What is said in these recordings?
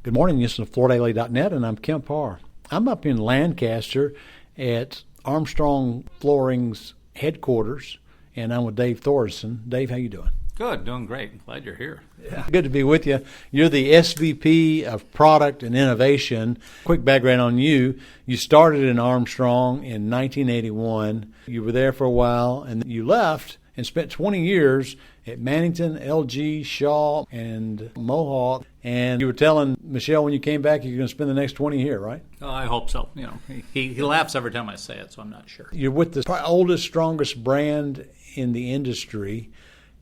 Good morning, this is FloorDaily.net, and I'm Kemp Harr. I'm up in Lancaster at Armstrong Flooring's headquarters, and I'm with Dave Thoresen. Dave, how you doing? Good, doing great. Glad you're here. Yeah. Good to be with you. You're the SVP of Product and Innovation. Quick background on you. You started in Armstrong in 1981. You were there for a while, and you left and spent 20 years at Mannington, LG, Shaw, and Mohawk. And you were telling Michelle when you came back you're going to spend the next 20 here, right? Oh, I hope so. You know, he laughs every time I say it, so I'm not sure. You're with the probably oldest, strongest brand in the industry.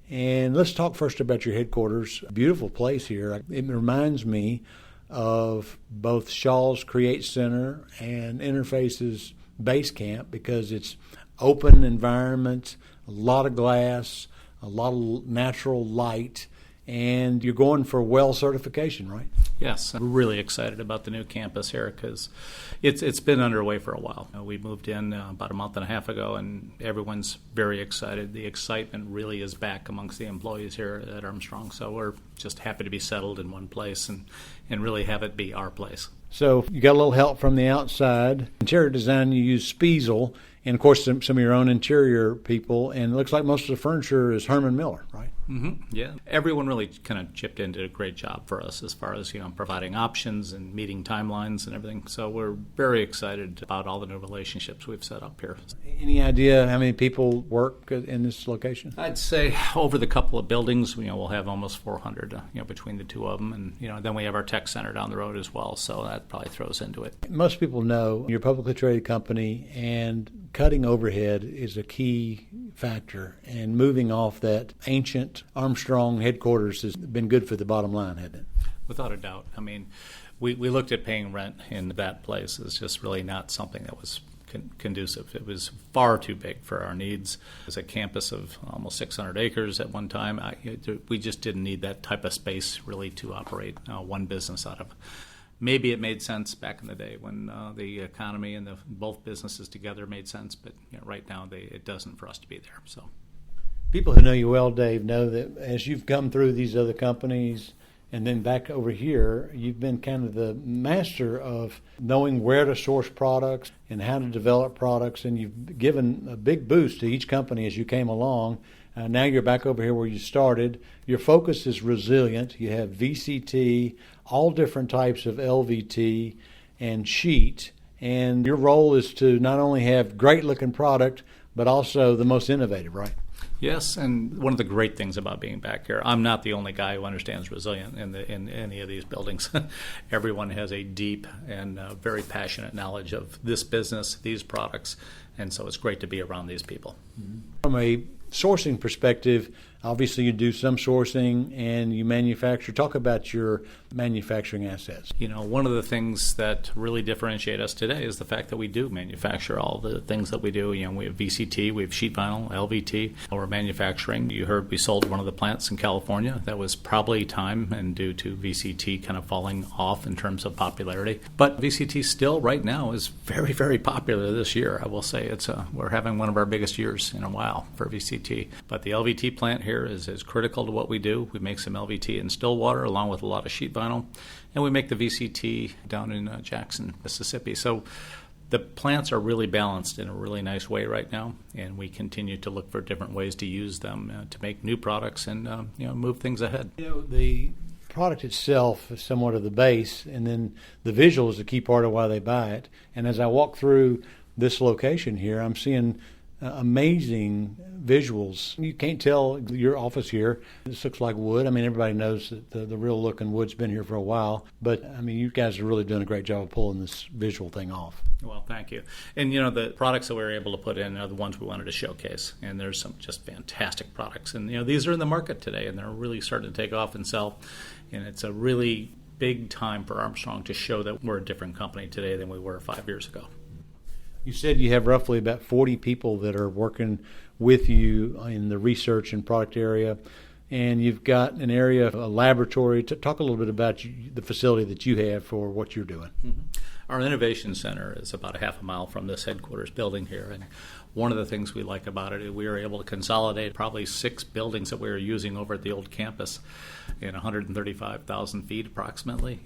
And let's talk first about your headquarters. Beautiful place here. It reminds me of both Shaw's Create Center and Interface's Base Camp because it's open environment, a lot of glass, a lot of natural light, and you're going for WELL certification, right? Yes, I'm really excited about the new campus here because it's been underway for a while. We moved in about a month and a half ago, and everyone's very excited. The excitement really is back amongst the employees here at Armstrong, so we're just happy to be settled in one place and really have it be our place. So you got a little help from the outside. Interior design, you use Spiesel, and of course some of your own interior people, and it looks like most of the furniture is Herman Miller, right? Mm-hmm. Yeah, everyone really kind of chipped in, did a great job for us as far as providing options and meeting timelines and everything. So we're very excited about all the new relationships we've set up here. Any idea how many people work in this location? I'd say over the couple of buildings, we'll have almost 400, between the two of them, and then we have our tech center down the road as well. So that probably throws into it. Most people know you're a publicly traded company, and cutting overhead is a key factor, and moving off that ancient Armstrong headquarters has been good for the bottom line, hasn't it? Without a doubt. I mean, we looked at paying rent in that place. It's just really not something that was conducive. It was far too big for our needs. It was a campus of almost 600 acres at one time. We just didn't need that type of space really to operate one business out of. Maybe it made sense back in the day when the economy and both businesses together made sense, but right now it doesn't for us to be there. So, people who know you well, Dave, know that as you've come through these other companies and then back over here, you've been kind of the master of knowing where to source products and how to develop products, and you've given a big boost to each company as you came along. Now you're back over here where you started. Your focus is resilient. You have VCT, all different types of LVT and sheet. And your role is to not only have great-looking product, but also the most innovative, right? Yes, and one of the great things about being back here, I'm not the only guy who understands resilient in any of these buildings. Everyone has a deep and very passionate knowledge of this business, these products, and so it's great to be around these people. Mm-hmm. From a sourcing perspective, obviously you do some sourcing and you manufacture. Talk about your manufacturing assets. One of the things that really differentiate us today is the fact that we do manufacture all the things that we do. We have VCT, we have sheet vinyl, LVT. We're manufacturing. You heard we sold one of the plants in California. That was probably time and due to VCT kind of falling off in terms of popularity. But VCT still right now is very, very popular this year. I will say we're having one of our biggest years in a while for VCT. But the LVT plant here is critical to what we do. We make some LVT in Stillwater along with a lot of sheet vinyl, and we make the VCT down in Jackson, Mississippi. So the plants are really balanced in a really nice way right now, and we continue to look for different ways to use them to make new products and move things ahead. The product itself is somewhat of the base, and then the visual is a key part of why they buy it. And as I walk through this location here, I'm seeing amazing visuals. You can't tell your office here. This looks like wood. I mean, everybody knows that the real looking wood's been here for a while. But, I mean, you guys are really doing a great job of pulling this visual thing off. Well, thank you. And, the products that we were able to put in are the ones we wanted to showcase. And there's some just fantastic products. And, these are in the market today, and they're really starting to take off and sell. And it's a really big time for Armstrong to show that we're a different company today than we were 5 years ago. You said you have roughly about 40 people that are working with you in the research and product area, and you've got an area, a laboratory. Talk a little bit about the facility that you have for what you're doing. Mm-hmm. Our innovation center is about a half a mile from this headquarters building here, and One of the things we like about it is we were able to consolidate probably 6 buildings that we were using over at the old campus in 135,000 feet approximately.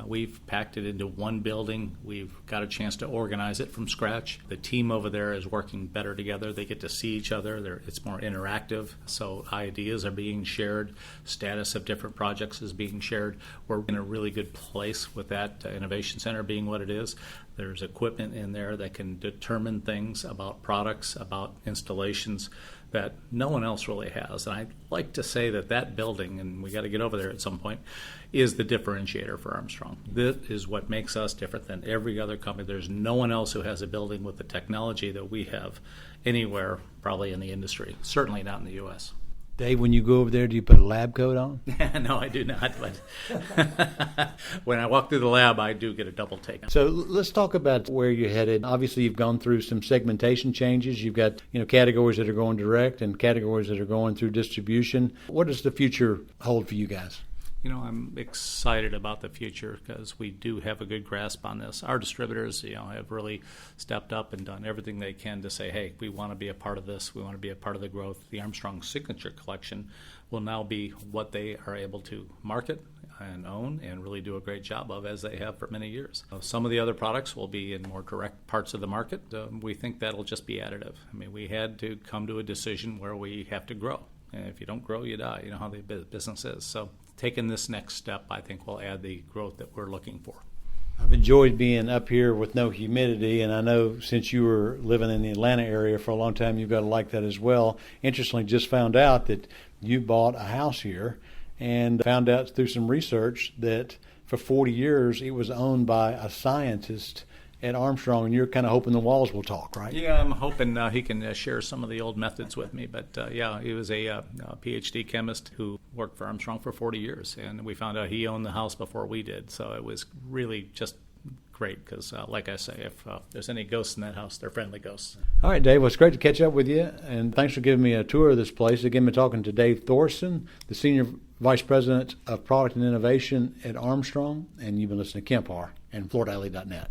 We've packed it into one building. We've got a chance to organize it from scratch. The team over there is working better together. They get to see each other. It's more interactive. So ideas are being shared. Status of different projects is being shared. We're in a really good place with that innovation center being what it is. There's equipment in there that can determine things about products, about installations that no one else really has. And I'd like to say that building, and we got to get over there at some point, is the differentiator for Armstrong. This is what makes us different than every other company. There's no one else who has a building with the technology that we have anywhere, probably in the industry, certainly not in the U.S. Dave, when you go over there, do you put a lab coat on? No, I do not. But when I walk through the lab, I do get a double take. So let's talk about where you're headed. Obviously, you've gone through some segmentation changes. You've got categories that are going direct and categories that are going through distribution. What does the future hold for you guys? I'm excited about the future because we do have a good grasp on this. Our distributors, have really stepped up and done everything they can to say, hey, we want to be a part of this. We want to be a part of the growth. The Armstrong Signature Collection will now be what they are able to market and own and really do a great job of, as they have for many years. Some of the other products will be in more direct parts of the market. We think that'll just be additive. We had to come to a decision where we have to grow. And if you don't grow, you die. You know how the business is. So taking this next step, I think, will add the growth that we're looking for. I've enjoyed being up here with no humidity, and I know since you were living in the Atlanta area for a long time, you've got to like that as well. Interestingly, just found out that you bought a house here and found out through some research that for 40 years it was owned by a scientist at Armstrong, and you're kind of hoping the walls will talk, right? Yeah, I'm hoping he can share some of the old methods with me. But he was a PhD chemist who worked for Armstrong for 40 years, and we found out he owned the house before we did. So it was really just great because, like I say, if there's any ghosts in that house, they're friendly ghosts. All right, Dave, well, it's great to catch up with you, and thanks for giving me a tour of this place. Again, we're talking to Dave Thoresen, the Senior Vice President of Product and Innovation at Armstrong, and you've been listening to Kemp Harr and FloorDaily.net.